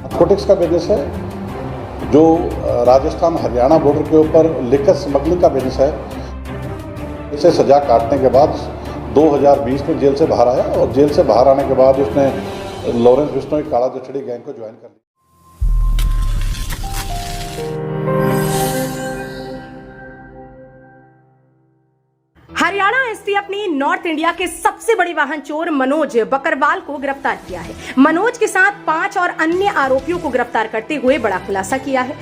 Narcotics का business है जो राजस्थान हरियाणा बॉर्डर के ऊपर लिकर स्मगलिंग का बिजनेस है। इसे सजा काटने के बाद 2020 में जेल से बाहर आया और जेल से बाहर आने के बाद उसने लॉरेंस बिश्नोई काला जचड़ी गैंग को ज्वाइन कर लिया। हरियाणा एसटीएफ ने नॉर्थ इंडिया के सबसे बड़े वाहन चोर मनोज बकरवाल को गिरफ्तार किया है। मनोज के साथ 5 और अन्य आरोपियों को गिरफ्तार करते हुए बड़ा खुलासा किया है।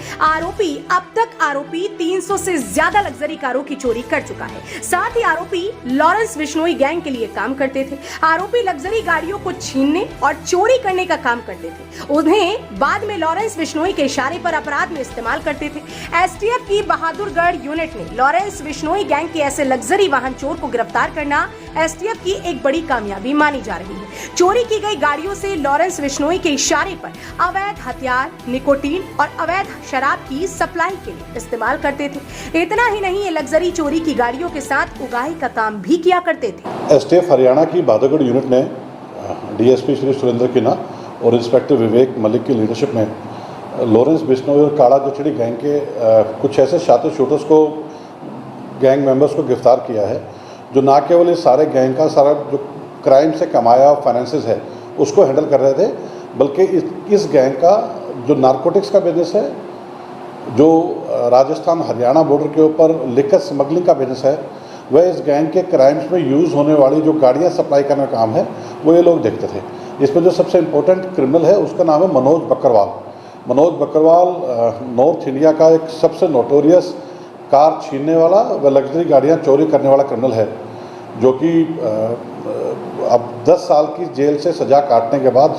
अब तक आरोपी 300 से ज्यादा लग्जरी कारों की चोरी कर चुका है। साथ ही आरोपी लॉरेंस बिश्नोई गैंग के लिए काम करते थे। आरोपी लग्जरी गाड़ियों को छीनने और चोरी करने का काम करते थे। उन्हें बाद में लॉरेंस बिश्नोई के इशारे पर अपराध में इस्तेमाल करते थे। एसटीएफ की बहादुरगढ़ यूनिट ने लॉरेंस बिश्नोई गैंग के ऐसे लग्जरी वाहन चोर को गिरफ्तार करना एसटीएफ की एक बड़ी कामयाबी मानी जा रही है। चोरी की गई गाड़ियों से लॉरेंस बिश्नोई के इशारे पर अवैध हथियार, निकोटीन और अवैध शराब की सप्लाई के लिए इस्तेमाल करते थे। इतना ही नहीं, ये लग्जरी चोरी की गाड़ियों के साथ उगाही का काम भी किया करते थे। एसटीएफ हरियाणा की बहादुरगढ़ यूनिट ने डीएसपी श्री सुरेंद्र किन्ना और इंस्पेक्टर विवेक मलिक की लीडरशिप में लॉरेंस बिश्नोई और काला जचड़ी गैंग के कुछ ऐसे शातिर शूटर्स को, गैंग मेंबर्स को गिरफ्तार किया है जो ना केवल इस सारे गैंग का सारा जो क्राइम से कमाया फाइनेंसेस है उसको हैंडल कर रहे थे, बल्कि इस गैंग का जो नारकोटिक्स का बिजनेस है, जो राजस्थान हरियाणा बॉर्डर के ऊपर लिकर स्मगलिंग का बिजनेस है, वह इस गैंग के क्राइम्स में यूज़ होने वाली जो गाड़ियाँ सप्लाई करने का काम है वो ये लोग देखते थे। इसमें जो सबसे इम्पोर्टेंट क्रिमिनल है उसका नाम है मनोज बकरवाल। मनोज बकरवाल नॉर्थ इंडिया का एक सबसे नोटोरियस कार छीनने वाला व लग्जरी गाड़ियाँ चोरी करने वाला क्रिमिनल है, जो कि अब 10 साल की जेल से सज़ा काटने के बाद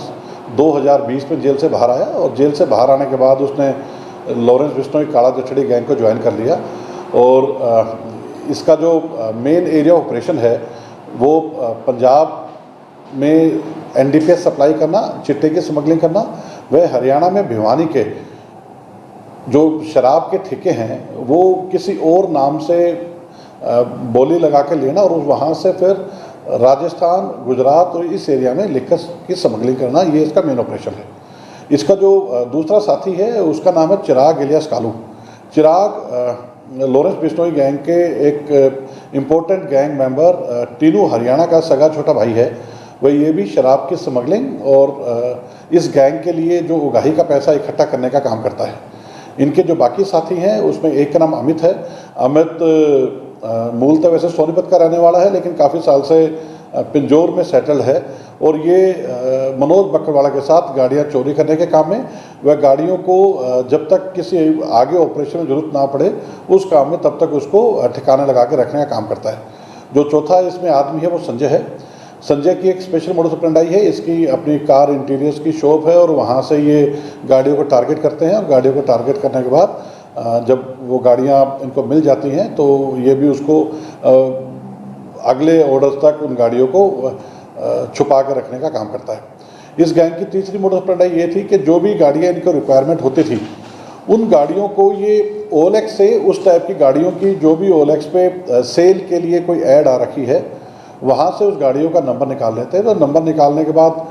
2020 में जेल से बाहर आया और जेल से बाहर आने के बाद उसने लॉरेंस बिश्नोई काला जचड़ी गैंग को ज्वाइन कर लिया। और इसका जो मेन एरिया ऑपरेशन है वो पंजाब में एनडीपीएस सप्लाई करना, चिट्टे की स्मगलिंग करना, वह हरियाणा में भिवानी के जो शराब के ठेके हैं वो किसी और नाम से बोली लगा के लेना और वहाँ से फिर राजस्थान, गुजरात और इस एरिया में लिकर की स्मगलिंग करना, ये इसका मेन ऑपरेशन है। इसका जो दूसरा साथी है उसका नाम है चिराग इलियास कालू। चिराग लॉरेंस बिश्नोई गैंग के एक important gang member Tinu Haryana का सगा छोटा भाई है। वह ये भी शराब की स्मगलिंग और इस गैंग के लिए जो उगाही का पैसा इकट्ठा करने का काम करता है। इनके जो बाकी साथी हैं उसमें एक का नाम अमित है। अमित मूलतः वैसे सोनीपत का रहने वाला है लेकिन काफ़ी साल से पिंजौर में सेटल्ड है और ये मनोज बकरवाला के साथ गाड़ियां चोरी करने के काम में, वह गाड़ियों को जब तक किसी आगे ऑपरेशन में जरूरत ना पड़े उस काम में तब तक उसको ठिकाने लगा के रखने का काम करता है। जो चौथा इसमें आदमी है वो संजय है। संजय की एक स्पेशल मोडस ऑपरेंडी है। इसकी अपनी कार इंटीरियर्स की शॉप है और वहाँ से ये गाड़ियों को टारगेट करते हैं और गाड़ियों को टारगेट करने के बाद जब वो गाड़ियाँ इनको मिल जाती हैं तो ये भी उसको अगले ऑर्डर्स तक उन गाड़ियों को छुपा के रखने का काम करता है। इस गैंग की तीसरी मोडस ऑपरेंडी ये थी कि जो भी गाड़ियाँ इनको रिक्वायरमेंट होती थी उन गाड़ियों को ये ओलेक्स से, उस टाइप की गाड़ियों की जो भी ओलेक्स पे सेल के लिए कोई ऐड आ रखी है वहाँ से उस गाड़ियों का नंबर निकाल लेते हैं। तो नंबर निकालने के बाद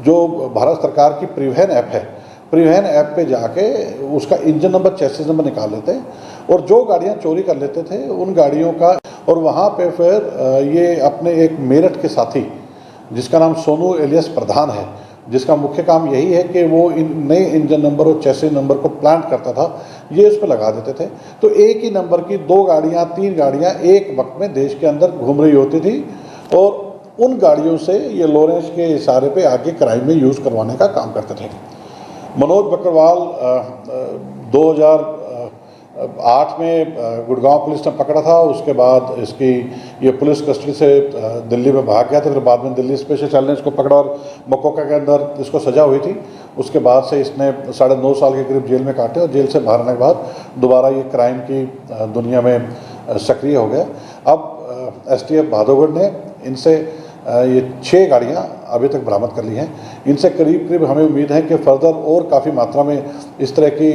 जो भारत सरकार की परिवहन ऐप है, परिवहन ऐप पे जाके उसका इंजन नंबर, चेसिस नंबर निकाल लेते हैं और जो गाड़ियाँ चोरी कर लेते थे उन गाड़ियों का, और वहाँ पे फिर ये अपने एक मेरठ के साथी जिसका नाम सोनू एलियस प्रधान है, जिसका मुख्य काम यही है कि वो इन नए इंजन नंबर और चेसिस नंबर को प्लांट करता था, ये उस पर लगा देते थे। तो एक ही नंबर की 2 गाड़ियाँ 3 गाड़ियाँ एक वक्त में देश के अंदर घूम रही होती थी और उन गाड़ियों से ये लॉरेंस के इशारे पे आगे क्राइम में यूज़ करवाने का काम करते थे। मनोज बकरवाल 2008 में गुड़गांव पुलिस ने पकड़ा था। उसके बाद इसकी ये पुलिस कस्टडी से दिल्ली में भाग गया था। फिर बाद में दिल्ली स्पेशल सेल ने इसको पकड़ा और मकोका के अंदर इसको सज़ा हुई थी। उसके बाद से इसने 9.5 साल के करीब जेल में काटे और जेल से बाहर आने के बाद दोबारा ये क्राइम की दुनिया में सक्रिय हो गया। अब एसटीएफ बहादुरगढ़ ने इनसे ये 6 गाड़ियाँ अभी तक बरामद कर ली हैं। इनसे करीब करीब हमें उम्मीद है कि फर्दर और काफ़ी मात्रा में इस तरह की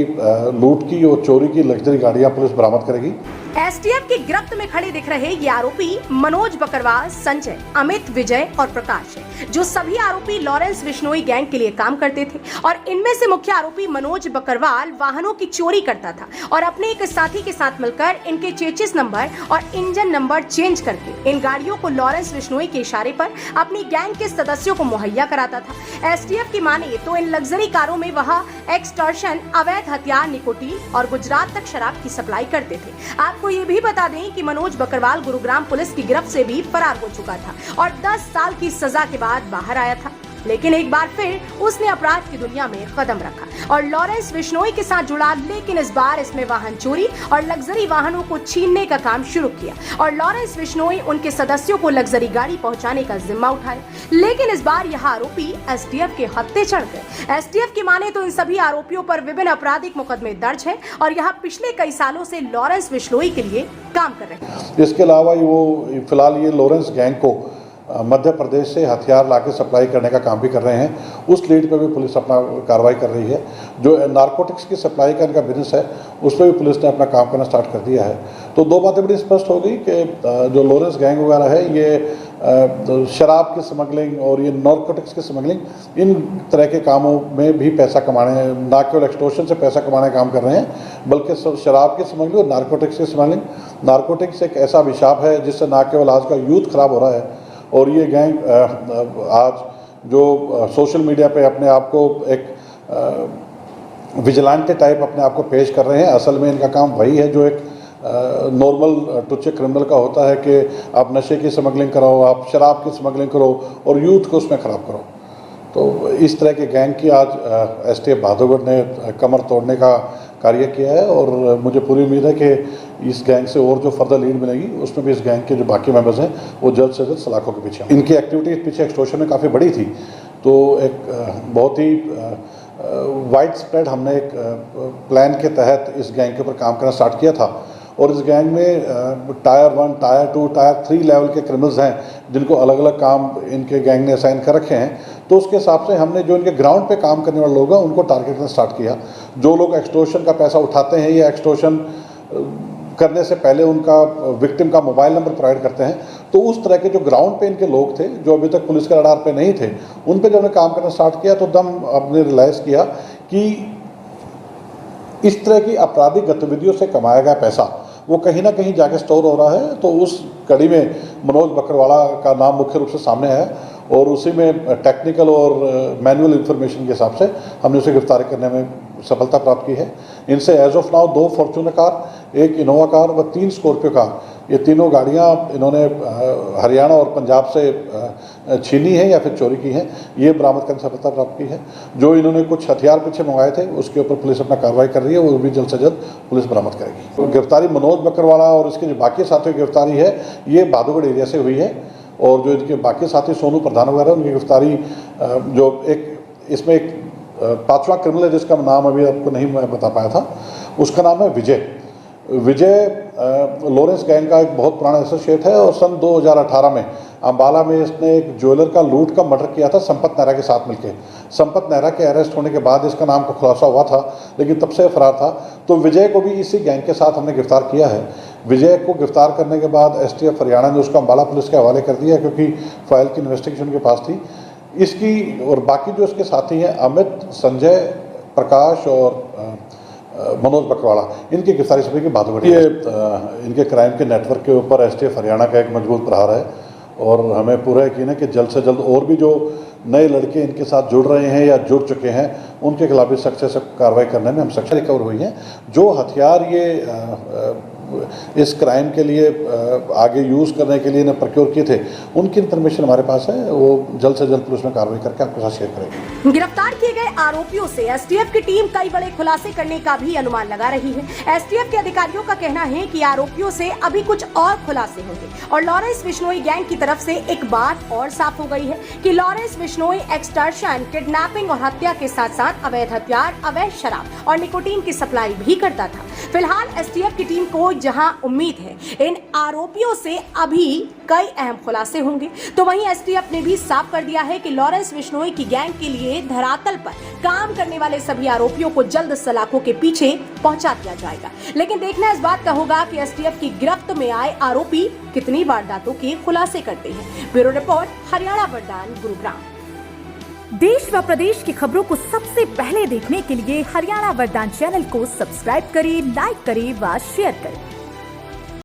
लूट की और चोरी की लग्जरी गाड़ियाँ पुलिस बरामद करेगी। एसटीएफ की गिरफ्त में खड़े दिख रहे ये आरोपी मनोज बकरवाल, संजय, अमित, विजय और प्रकाश है, जो सभी आरोपी लॉरेंस बिश्नोई गैंग के लिए काम करते थे। और इनमें से मुख्य आरोपी मनोज बकरवाल वाहनों की चोरी करता था और अपने एक साथी के साथ मिलकर इनके चेचिस नंबर और इंजन नंबर चेंज करके इन गाड़ियों को लॉरेंस बिश्नोई के इशारे पर अपनी गैंग के सदस्यों को मुहैया कराता था। एसटीएफ की माने तो इन लग्जरी कारों में वह एक्सटॉर्शन, अवैध हथियार, निकोटीन और गुजरात तक शराब की सप्लाई करते थे। आपको ये भी बता दें कि मनोज बकरवाल गुरुग्राम पुलिस की गिरफ्त से भी फरार हो चुका था और 10 साल की सजा के बाद बाहर आया था, लेकिन एक बार फिर उसने अपराध की दुनिया में कदम रखा और लॉरेंस बिश्नोई के साथ जुड़ा। लेकिन इस बार इसमें वाहन चोरी और लग्जरी वाहनों को छीनने का काम शुरू किया और लॉरेंस बिश्नोई उनके सदस्यों को लग्जरी गाड़ी पहुंचाने का जिम्मा उठाया। लेकिन इस बार यह आरोपी एसटीएफ के हत्थे चढ़ गए। एसटीएफ की माने तो इन सभी आरोपियों पर विभिन्न आपराधिक मुकदमे दर्ज है और यह पिछले कई सालों से लॉरेंस बिश्नोई के लिए काम कर रहे हैं। इसके अलावा वो फिलहाल ये लॉरेंस गैंग को मध्य प्रदेश से हथियार लाके सप्लाई करने का काम भी कर रहे हैं। उस लीड पे भी पुलिस अपना कार्रवाई कर रही है। जो नारकोटिक्स की सप्लाई का इनका बिजनेस है, उस पर भी पुलिस ने अपना काम करना स्टार्ट कर दिया है। तो दो बातें बड़ी स्पष्ट हो गई कि जो लॉरेंस गैंग वगैरह है, ये शराब की स्मगलिंग और ये नारकोटिक्स की स्मगलिंग, इन तरह के कामों में भी पैसा कमाने, ना केवल एक्सटॉर्शन से पैसा कमाने का काम कर रहे हैं, बल्कि शराब की स्मगलिंग और नारकोटिक्स की स्मगलिंग। नारकोटिक्स एक ऐसा अभिशाप है जिससे ना केवल आज का यूथ खराब हो रहा है, और ये गैंग आज जो सोशल मीडिया पे अपने आप को एक विजिलेंटे टाइप अपने आप को पेश कर रहे हैं। असल में इनका काम वही है जो एक नॉर्मल टुच्चे क्रिमिनल का होता है कि आप नशे की स्मगलिंग कराओ, आप शराब की स्मगलिंग करो और यूथ को उसमें ख़राब करो। तो इस तरह के गैंग की आज एसटीएफ भादोगढ़ ने कमर तोड़ने का कार्य किया है और मुझे पूरी उम्मीद है कि इस गैंग से और जो फर्दर लीड मिलेगी, उसमें भी इस गैंग के जो बाकी मेंबर्स हैं वो जल्द से जल्द सलाखों के पीछे। इनकी एक्टिविटी पीछे एक्सटॉर्शन में काफ़ी बड़ी थी, तो एक बहुत ही वाइड स्प्रेड हमने एक प्लान के तहत इस गैंग के ऊपर काम करना स्टार्ट किया था। और इस गैंग में टायर 1, टायर 2, टायर 3 लेवल के क्रिमिनल्स हैं जिनको अलग अलग काम इनके गैंग ने असाइन कर रखे हैं। तो उसके हिसाब से हमने जो इनके ग्राउंड पे काम करने वाले लोग हैं उनको टारगेट करना स्टार्ट किया। जो लोग एक्सटॉर्शन का पैसा उठाते हैं या एक्सटॉर्शन करने से पहले उनका विक्टिम का मोबाइल नंबर प्रोवाइड करते हैं, तो उस तरह के जो ग्राउंड पे इनके लोग थे जो अभी तक पुलिस के रडार पे नहीं थे, उन पे जब हमने काम करना स्टार्ट किया तो दम हमने रियलाइज़ किया कि इस तरह की आपराधिक गतिविधियों से कमाया गया पैसा वो कहीं ना कहीं जाके स्टोर हो रहा है। तो उस कड़ी में मनोज बकरवाला का नाम मुख्य रूप से सामने है और उसी में टेक्निकल और मैनुअल इंफॉर्मेशन के हिसाब से हमने उसे गिरफ्तारी करने में सफलता प्राप्त की है। इनसे as of now 2 Fortuner car, 1 Innova car व 3 स्कॉर्पियो कार, ये तीनों गाड़ियाँ इन्होंने हरियाणा और पंजाब से छीनी है या फिर चोरी की हैं। ये बरामद करने सफलता प्राप्त की है। जो इन्होंने कुछ हथियार पीछे मंगवाए थे उसके ऊपर पुलिस अपना कार्रवाई कर रही है, वो भी जल्द से जल्द पुलिस बरामद करेगी। तो गिरफ्तारी मनोज बकरवाला और इसके जो बाकी साथियों की गिरफ्तारी है ये भादोगढ़ एरिया से हुई है। और जो इनके बाकी साथी सोनू प्रधान वगैरह, उनकी गिरफ्तारी जो एक इसमें एक 5वां क्रिमिनल है जिसका नाम अभी आपको नहीं मैं बता पाया था, उसका नाम है विजय। लॉरेंस गैंग का एक बहुत पुराना एसोसिएट है और सन 2018 में अम्बाला में इसने एक ज्वेलर का लूट का मर्डर किया था संपत नेहरा के साथ मिलकर। संपत नेहरा के अरेस्ट होने के बाद इसका नाम का खुलासा हुआ था, लेकिन तब से फरार था। तो विजय को भी इसी गैंग के साथ हमने गिरफ्तार किया है। विजय को गिरफ्तार करने के बाद एसटीएफ हरियाणा ने उसको अम्बाला पुलिस के हवाले कर दिया क्योंकि फाइल की इन्वेस्टिगेशन के पास थी। इसकी और बाकी जो इसके साथी हैं अमित, संजय, प्रकाश और मनोज बकरवाला, इनकी गिरफ्तारी सभी की बात हो रही है। इनके क्राइम के नेटवर्क के ऊपर एसटीएफ हरियाणा का एक मजबूत प्रहार है और हमें पूरा यकीन है कि जल्द से जल्द और भी जो नए लड़के इनके साथ जुड़ रहे हैं या जुड़ चुके हैं उनके खिलाफ भी सख्त से कार्रवाई करने में हम सक्षम रिकवर हुई हैं। जो हथियार ये इस क्राइम के लिए आगे यूज़ करने के लिए इन्हें प्रक्योर किए थे, उनकी इन्फॉर्मेशन हमारे पास है। वो जल्द से जल्द पुलिस में कार्रवाई करके आपके साथ शेयर करेगी। गिरफ्तार किए गए आरोपियों से एसटीएफ की टीम कई बड़े खुलासे करने का भी अनुमान लगा रही है। एसटीएफ के अधिकारियों का कहना है कि आरोपियों से अभी कुछ और खुलासे होंगे और लॉरेंस बिश्नोई गैंग की तरफ से एक बात और साफ हो गई है कि लॉरेंस बिश्नोई एक्सटॉर्शन, किडनैपिंग और हत्या के साथ साथ अवैध हथियार, अवैध शराब और निकोटीन की सप्लाई भी करता था। फिलहाल एसटीएफ की टीम को जहां उम्मीद है इन आरोपियों से अभी कई अहम खुलासे होंगे, तो वहीं एसटीएफ ने भी साफ कर दिया है कि लॉरेंस बिश्नोई की गैंग के लिए धरातल पर काम करने वाले सभी आरोपियों को जल्द सलाखों के पीछे पहुंचा दिया जाएगा। लेकिन देखना इस बात का होगा कि एसटीएफ की गिरफ्त में आए आरोपी कितनी वारदातों के खुलासे करते हैं। ब्यूरो रिपोर्ट, हरियाणा वरदान, गुरुग्राम। देश व प्रदेश की खबरों को सबसे पहले देखने के लिए हरियाणा वरदान चैनल को सब्सक्राइब करें, लाइक करें व शेयर करें।